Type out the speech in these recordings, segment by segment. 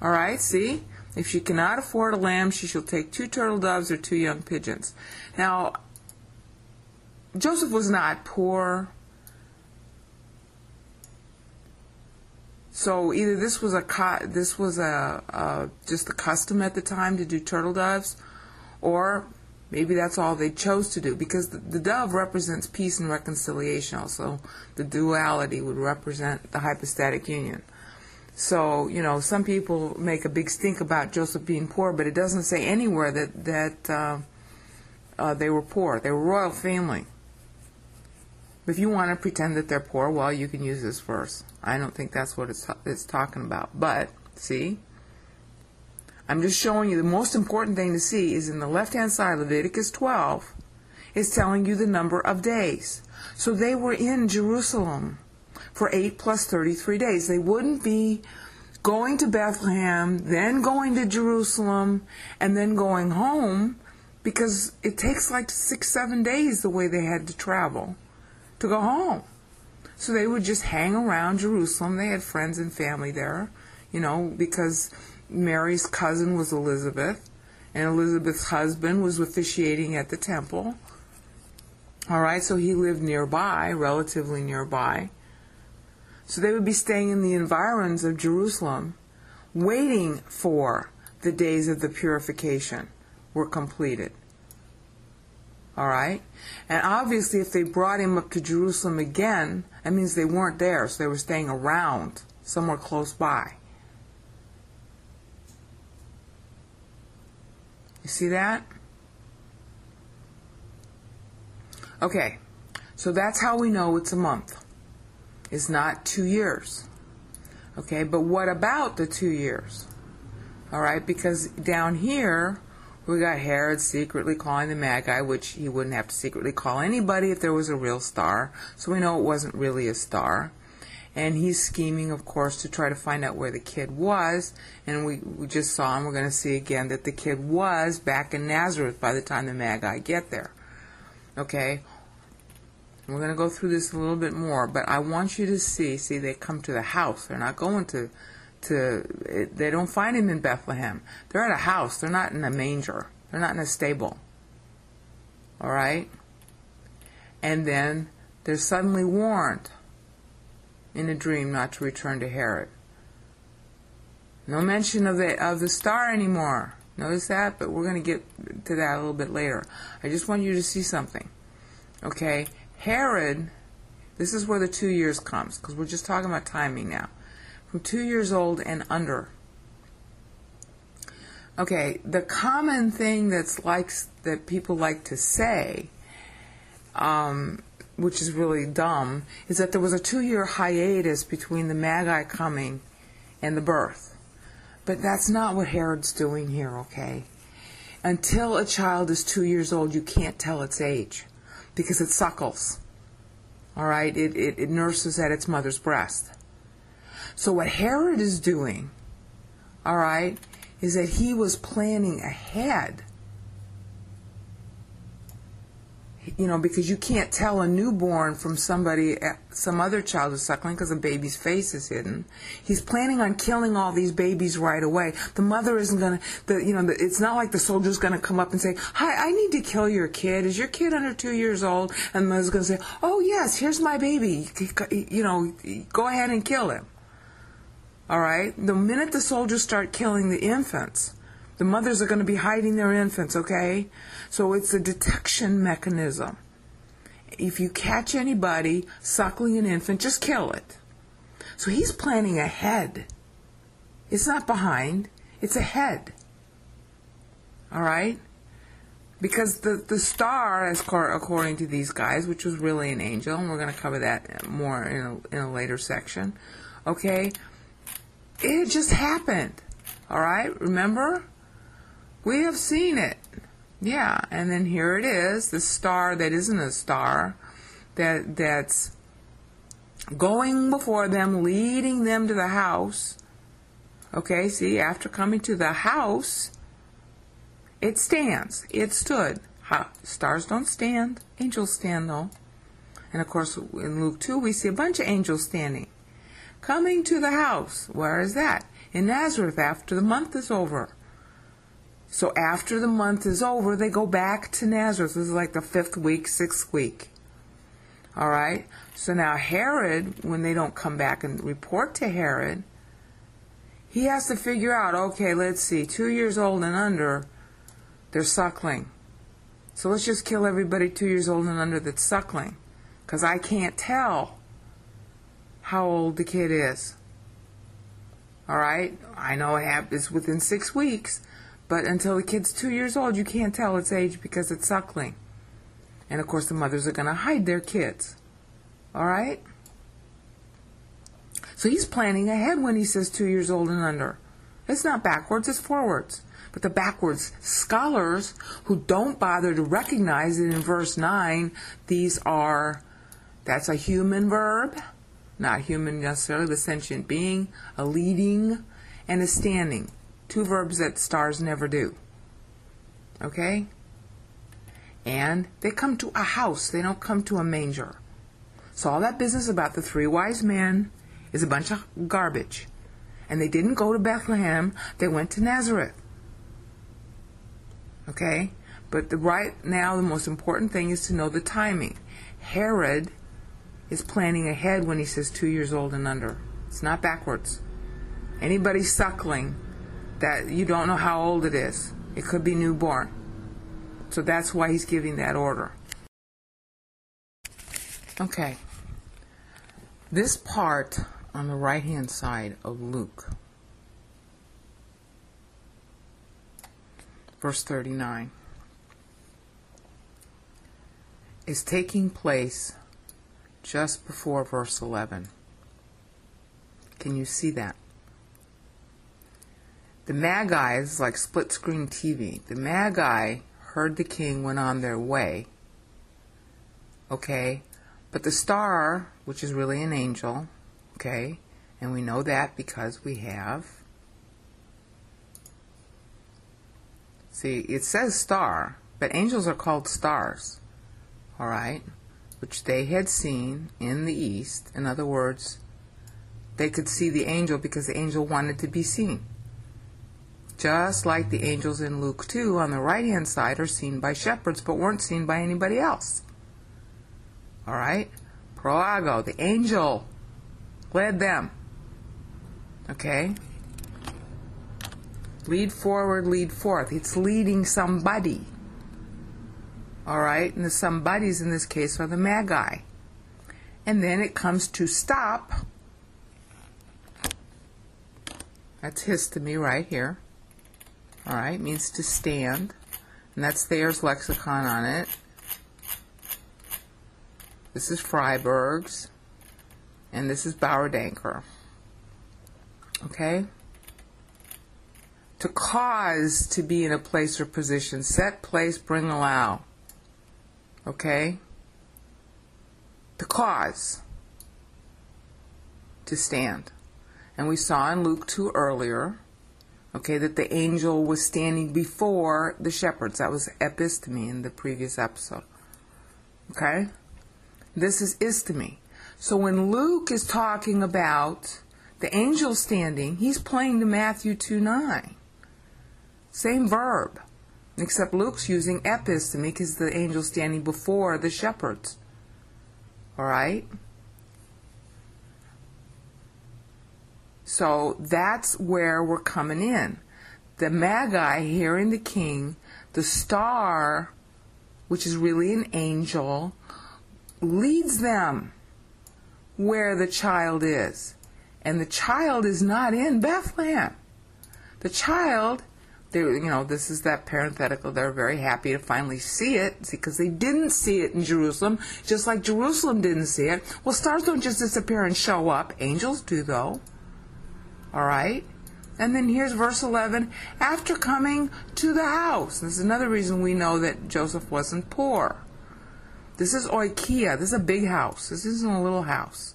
All right, see? If she cannot afford a lamb, she shall take 2 turtle doves or 2 young pigeons. Now, Joseph was not poor. So either this was just a custom at the time to do turtle doves, or maybe that's all they chose to do, because the dove represents peace and reconciliation. Also, the duality would represent the hypostatic union. So, some people make a big stink about Joseph being poor, but it doesn't say anywhere that they were poor. They were a royal family. If you want to pretend that they're poor, well, you can use this verse. I don't think that's what it's talking about. But, see, I'm just showing you the most important thing to see is in the left-hand side, Leviticus 12, is telling you the number of days. So they were in Jerusalem for 8 plus 33 days. They wouldn't be going to Bethlehem, then going to Jerusalem, and then going home, because it takes like 6-7 days the way they had to travel to go home. So they would just hang around Jerusalem. They had friends and family there, because Mary's cousin was Elizabeth, and Elizabeth's husband was officiating at the temple. All right, so he lived nearby, relatively nearby. So they would be staying in the environs of Jerusalem, waiting for the days of the purification were completed. All right? And obviously, if they brought him up to Jerusalem again, that means they weren't there, so they were staying around, somewhere close by. You see that? Okay, so that's how we know it's a month. It's not 2 years. Okay, but what about the 2 years? All right, because down here, we got Herod secretly calling the Magi, which he wouldn't have to secretly call anybody if there was a real star. So we know it wasn't really a star. And he's scheming, of course, to try to find out where the kid was. And we just saw, and we're going to see again, that the kid was back in Nazareth by the time the Magi get there. Okay? We're going to go through this a little bit more, but I want you to see, they come to the house. They're not going they don't find him in Bethlehem. They're at a house. They're not in a manger. They're not in a stable. All right? And then they're suddenly warned in a dream not to return to Herod. No mention of the star anymore. Notice that? But we're going to get to that a little bit later. I just want you to see something. Okay? Herod, this is where the 2 years comes, because we're just talking about timing now. From 2 years old and under. Okay, the common thing that people like to say, which is really dumb, is that there was a 2-year hiatus between the Magi coming and the birth. But that's not what Herod's doing here, okay? Until a child is 2 years old, you can't tell its age, because it suckles. All right, it nurses at its mother's breast. So what Herod is doing, all right, is that he was planning ahead. Because you can't tell a newborn from some other child who's suckling because a baby's face is hidden. He's planning on killing all these babies right away. The mother isn't going to, it's not like the soldier's going to come up and say, "Hi, I need to kill your kid. Is your kid under 2 years old?" And the mother's going to say, "Oh, yes, here's my baby. Go ahead and kill him." All right? The minute the soldiers start killing the infants, the mothers are going to be hiding their infants, okay? So it's a detection mechanism. If you catch anybody suckling an infant, just kill it. So he's planning ahead. It's not behind, it's ahead. All right? Because the star, according to these guys, which was really an angel, and we're going to cover that more in a later section, okay? It just happened. All right? Remember? We have seen it. Yeah, and then here it is, the star that isn't a star, that's going before them, leading them to the house. Okay, see, after coming to the house, it stands. It stood. Stars don't stand. Angels stand, though. And, of course, in Luke 2, we see a bunch of angels standing. Coming to the house. Where is that? in Nazareth after the month is over. So after the month is over, they go back to Nazareth. This is like the 5th week, 6th week. All right? So now Herod, when they don't come back and report to Herod, he has to figure out, okay, let's see, 2 years old and under, they're suckling. So let's just kill everybody 2 years old and under that's suckling, because I can't tell how old the kid is. All right? I know it happens within 6 weeks, but until the kid's 2 years old, you can't tell its age because it's suckling. And of course, the mothers are going to hide their kids. All right? So he's planning ahead when he says 2 years old and under. It's not backwards, it's forwards. But the backwards scholars who don't bother to recognize it in verse 9, that's a human verb, not human necessarily, the sentient being, a leading, and a standing. 2 verbs that stars never do. Okay? And they come to a house. They don't come to a manger. So all that business about the 3 wise men is a bunch of garbage. And they didn't go to Bethlehem. They went to Nazareth. Okay? But right now, the most important thing is to know the timing. Herod is planning ahead when he says 2 years old and under. It's not backwards. Anybody suckling, that you don't know how old it is. It could be newborn. So that's why he's giving that order. Okay. This part on the right-hand side of Luke, verse 39, is taking place just before verse 11. Can you see that? The Magi is like split-screen TV. The Magi heard the king, went on their way. Okay? But the star, which is really an angel, okay? And we know that because we have... See, it says star, but angels are called stars. All right? Which they had seen in the east. In other words, they could see the angel because the angel wanted to be seen. Just like the angels in Luke 2 on the right-hand side are seen by shepherds but weren't seen by anybody else. All right? Proago, the angel, led them. Okay? Lead forward, lead forth. It's leading somebody. All right? And the somebodies in this case are the Magi. And then it comes to stop. That's histemi right here. All right, means to stand, and that's Thayer's lexicon on it. This is Freiberg's, and this is Bauerdanker. Okay? To cause to be in a place or position, set, place, bring, allow. Okay? To cause to stand. And we saw in Luke 2 earlier, okay, that the angel was standing before the shepherds. That was epistemi in the previous episode. Okay? This is istemi. So when Luke is talking about the angel standing, he's playing to Matthew 2:9. Same verb, except Luke's using epistemi because the angel's standing before the shepherds. All right? So that's where we're coming in. The Magi hearing the king, the star, which is really an angel, leads them where the child is. And the child is not in Bethlehem. The child, this is that parenthetical, they're very happy to finally see it, because they didn't see it in Jerusalem, just like Jerusalem didn't see it. Well, stars don't just disappear and show up. Angels do, though. All right? And then here's verse 11. After coming to the house. This is another reason we know that Joseph wasn't poor. This is oikia. This is a big house. This isn't a little house.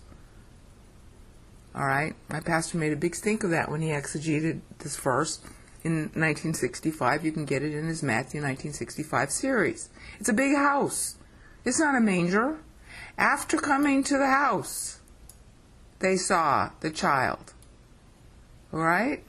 All right? My pastor made a big stink of that when he exegeted this verse in 1965. You can get it in his Matthew 1965 series. It's a big house. It's not a manger. After coming to the house, they saw the child. All right?